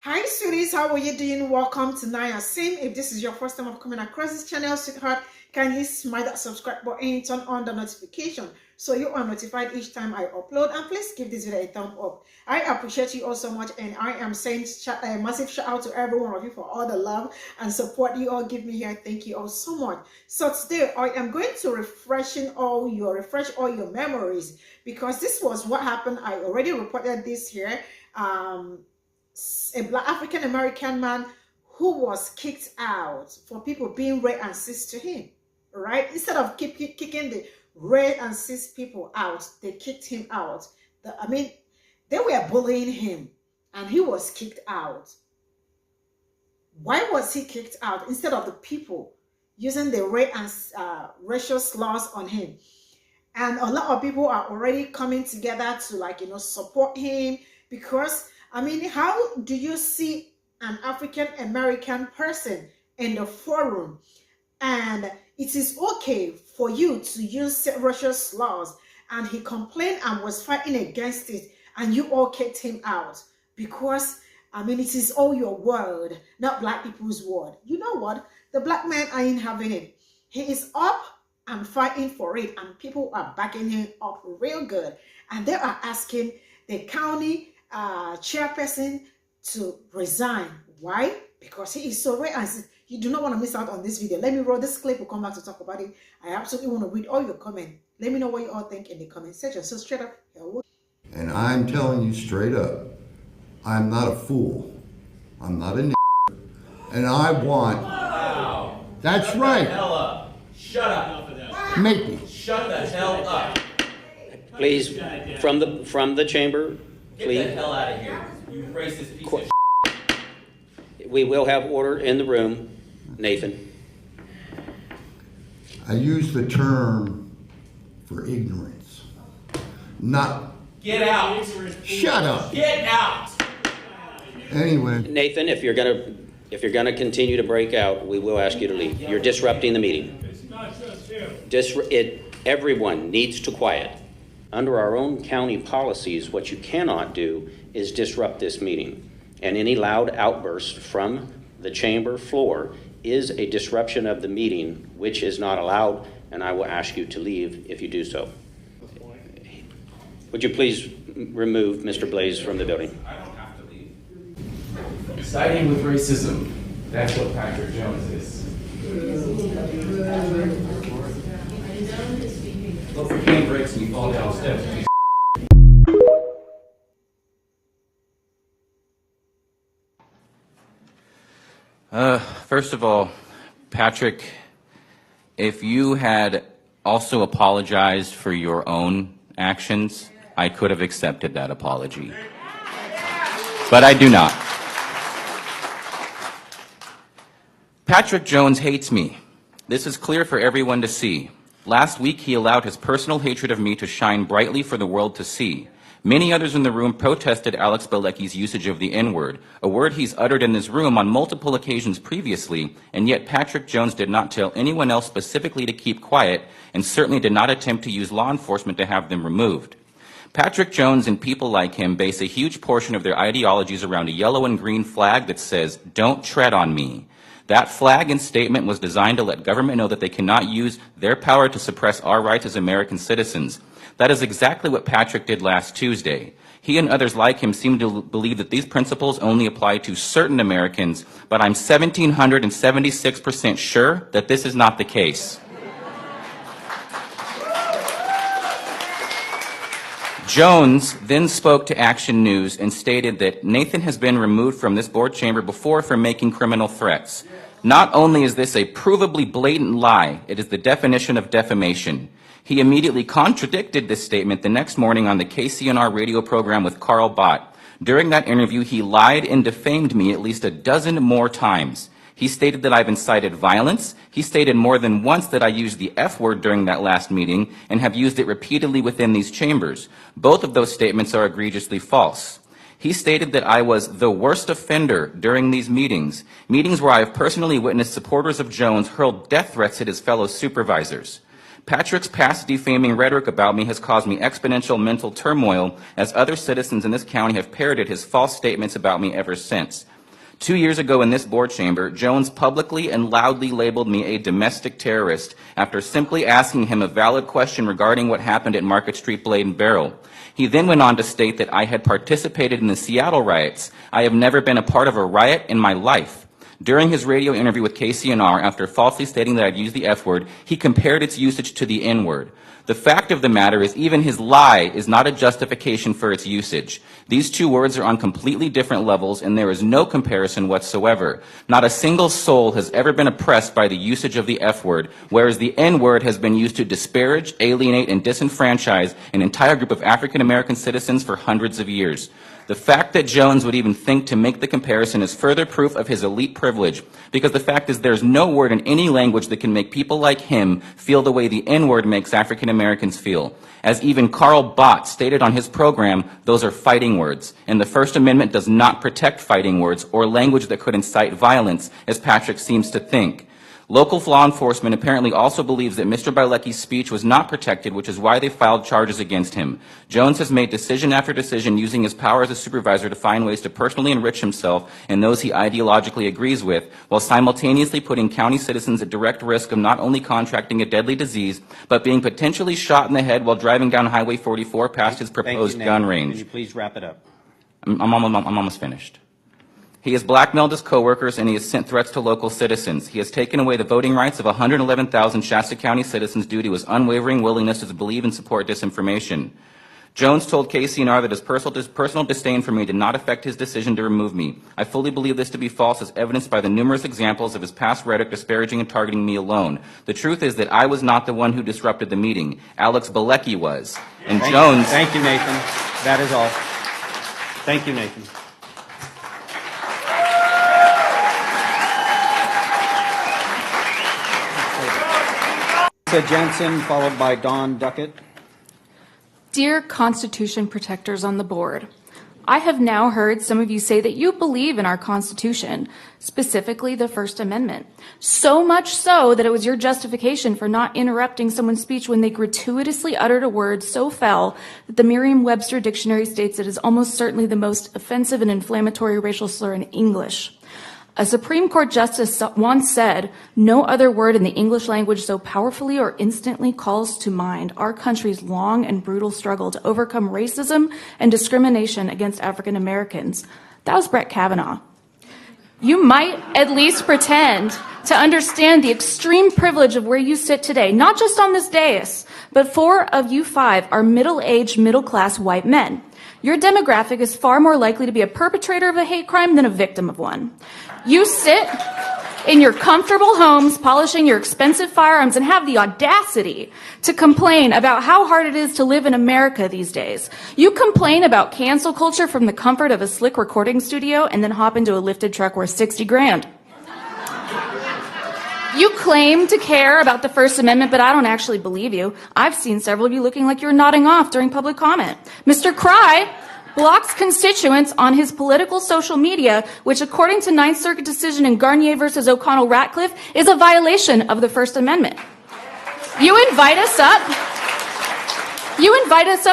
Hi sweeties, how are you doing? Welcome to Naya Sim. If this is your first time of coming across this channel, sweetheart, kindly smash that subscribe button, turn on the notification so you are notified each time I upload, and please give this video a thumb up. I appreciate you all so much, and I am saying a massive shout out to every one of you for all the love and support you all give me here. Thank you all so much. So today I am going to refresh all your memories, because this was what happened. I already reported this here. A Black African American man who was kicked out for people being red and cis to him, right? Instead of kicking the red and cis people out, they kicked him out. They were bullying him and he was kicked out. Why was he kicked out instead of the people using the red and racial slurs on him? And a lot of people are already coming together to support him, because how do you see an African American person in the forum and it is okay for you to use racial slurs, and he complained and was fighting against it, and you all kicked him out because it is all your word, not black people's word? You know what? The black man ain't having it. He is up and fighting for it, and people are backing him up real good, and they are asking the county chairperson to resign. Why? Because he is so rare. And you do not want to miss out on this video. Let me roll this clip. We'll come back to talk about it. I absolutely want to read all your comments. Let me know what you all think in the comment section. So straight up, and I'm telling you straight up, I'm not a fool. I'm not a and I want. Wow. That's Shut right. The hell up. Shut up. Make me. Shut the hell up. Please, from the chamber. Please. Get the hell out of here, you racist piece of shit. We will have order in the room, Nathan. I use the term for ignorance. Not. Get out. Shut up. Get out. Anyway. Nathan, if you're gonna continue to break out, we will ask you to leave. You're disrupting the meeting. It's not just him. Everyone needs to quiet. Under our own county policies, what you cannot do is disrupt this meeting. And any loud outburst from the chamber floor is a disruption of the meeting, which is not allowed, and I will ask you to leave if you do so. Would you please remove Mr. Blaze from the building? I don't have to leave. Siding with racism. That's what Patrick Jones is. Look for hand breaks and you fall down steps. First of all, Patrick, if you had also apologized for your own actions, I could have accepted that apology. But I do not. Patrick Jones hates me. This is clear for everyone to see. Last week, he allowed his personal hatred of me to shine brightly for the world to see. Many others in the room protested Alex Bialecki's usage of the N-word, a word he's uttered in this room on multiple occasions previously, and yet Patrick Jones did not tell anyone else specifically to keep quiet, and certainly did not attempt to use law enforcement to have them removed. Patrick Jones and people like him base a huge portion of their ideologies around a yellow and green flag that says, "Don't tread on me." That flag and statement was designed to let government know that they cannot use their power to suppress our rights as American citizens. That is exactly what Patrick did last Tuesday. He and others like him seem to believe that these principles only apply to certain Americans, but I'm 1,776% sure that this is not the case. Jones then spoke to Action News and stated that Nathan has been removed from this board chamber before for making criminal threats. Not only is this a provably blatant lie, it is the definition of defamation. He immediately contradicted this statement the next morning on the KCNR radio program with Carl Bott. During that interview, he lied and defamed me at least a dozen more times. He stated that I've incited violence. He stated more than once that I used the F word during that last meeting and have used it repeatedly within these chambers. Both of those statements are egregiously false. He stated that I was the worst offender during these meetings where I have personally witnessed supporters of Jones hurl death threats at his fellow supervisors. Patrick's past defaming rhetoric about me has caused me exponential mental turmoil, as other citizens in this county have parroted his false statements about me ever since. 2 years ago in this board chamber, Jones publicly and loudly labeled me a domestic terrorist after simply asking him a valid question regarding what happened at Market Street Blade and Barrel. He then went on to state that I had participated in the Seattle riots. I have never been a part of a riot in my life. During his radio interview with KCNR, after falsely stating that I'd used the F word, he compared its usage to the N word. The fact of the matter is even his lie is not a justification for its usage. These two words are on completely different levels, and there is no comparison whatsoever. Not a single soul has ever been oppressed by the usage of the F word, whereas the N word has been used to disparage, alienate, and disenfranchise an entire group of African American citizens for hundreds of years. The fact that Jones would even think to make the comparison is further proof of his elite privilege, because the fact is there's no word in any language that can make people like him feel the way the N-word makes African Americans feel. As even Karl Bott stated on his program, those are fighting words, and the First Amendment does not protect fighting words or language that could incite violence, as Patrick seems to think. Local law enforcement apparently also believes that Mr. Bielecki's speech was not protected, which is why they filed charges against him. Jones has made decision after decision using his power as a supervisor to find ways to personally enrich himself and those he ideologically agrees with, while simultaneously putting county citizens at direct risk of not only contracting a deadly disease, but being potentially shot in the head while driving down Highway 44 past his proposed gun range. Can you please wrap it up? I'm almost finished. He has blackmailed his coworkers and he has sent threats to local citizens. He has taken away the voting rights of 111,000 Shasta County citizens due to his unwavering willingness to believe and support disinformation. Jones told KCNR that his personal disdain for me did not affect his decision to remove me. I fully believe this to be false, as evidenced by the numerous examples of his past rhetoric disparaging and targeting me alone. The truth is that I was not the one who disrupted the meeting. Alex Bielecki was. And Jones... Thank you, Nathan. That is all. Thank you, Nathan. Lisa Jensen, followed by Dawn Duckett. Dear Constitution protectors on the board, I have now heard some of you say that you believe in our Constitution, specifically the First Amendment. So much so that it was your justification for not interrupting someone's speech when they gratuitously uttered a word so foul that the Merriam-Webster dictionary states it is almost certainly the most offensive and inflammatory racial slur in English. A Supreme Court justice once said, "No other word in the English language so powerfully or instantly calls to mind our country's long and brutal struggle to overcome racism and discrimination against African Americans." That was Brett Kavanaugh. You might at least pretend to understand the extreme privilege of where you sit today, not just on this dais, but 4 of you 5 are middle-aged, middle-class white men. Your demographic is far more likely to be a perpetrator of a hate crime than a victim of one. You sit in your comfortable homes, polishing your expensive firearms, and have the audacity to complain about how hard it is to live in America these days. You complain about cancel culture from the comfort of a slick recording studio and then hop into a lifted truck worth 60 grand. You claim to care about the First Amendment, but I don't actually believe you. I've seen several of you looking like you're nodding off during public comment. Mr. Cry blocks constituents on his political social media, which according to Ninth Circuit decision in Garnier versus O'Connell-Ratcliffe is a violation of the First Amendment. You invite us up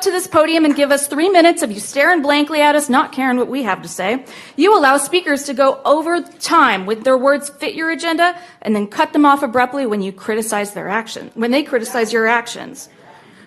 to this podium and give us 3 minutes of you staring blankly at us, not caring what we have to say. You allow speakers to go over time with their words fit your agenda and then cut them off abruptly when you criticize their action, when they criticize your actions.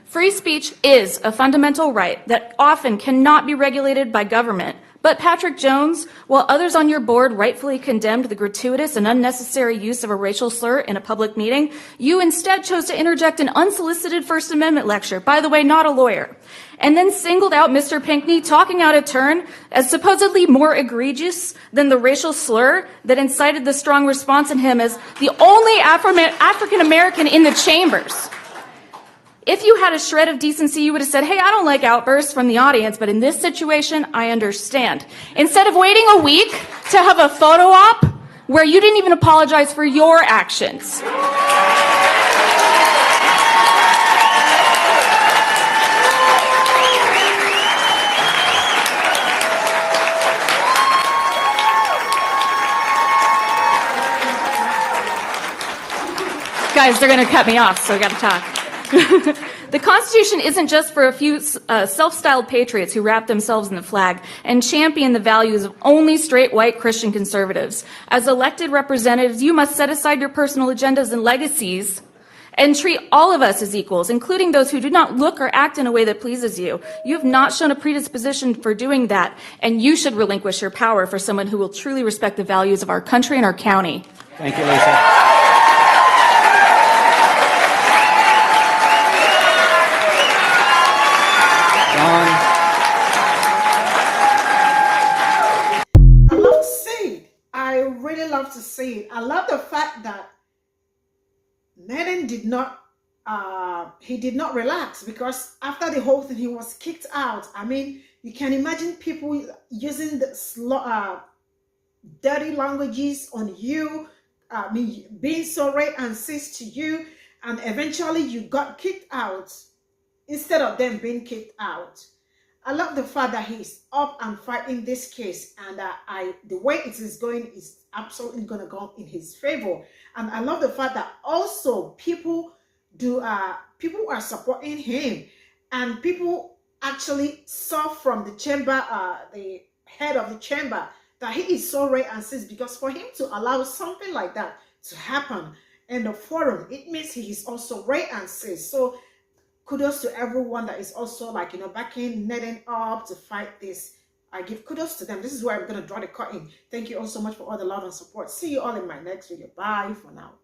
Free speech is a fundamental right that often cannot be regulated by government. But Patrick Jones, while others on your board rightfully condemned the gratuitous and unnecessary use of a racial slur in a public meeting, you instead chose to interject an unsolicited First Amendment lecture, by the way, not a lawyer, and then singled out Mr. Pinckney talking out of turn as supposedly more egregious than the racial slur that incited the strong response in him as the only African American in the chambers. If you had a shred of decency, you would have said, "Hey, I don't like outbursts from the audience, but in this situation, I understand." Instead of waiting a week to have a photo op where you didn't even apologize for your actions. Guys, they're going to cut me off, so I got to talk. The Constitution isn't just for a few self-styled patriots who wrap themselves in the flag and champion the values of only straight white Christian conservatives. As elected representatives, you must set aside your personal agendas and legacies and treat all of us as equals, including those who do not look or act in a way that pleases you. You have not shown a predisposition for doing that, and you should relinquish your power for someone who will truly respect the values of our country and our county. Thank you, Lisa. I love to say it. I really love to say it. I love the fact that Nathan did not relax, because after the whole thing, he was kicked out. I mean, you can imagine people using the dirty languages on you, being so right and cis to you, and eventually you got kicked out instead of them being kicked out. I love the fact that he's up and fighting this case, and the way it is going is absolutely going to go in his favor. And I love the fact that also people are supporting him, and people actually saw from the chamber, the head of the chamber, that he is so right and cis, because for him to allow something like that to happen in the forum, it means he is also right and cis. So kudos to everyone that is also backing Nathan up to fight this. I give kudos to them. This is where I'm going to draw the curtain. Thank you all so much for all the love and support. See you all in my next video. Bye for now.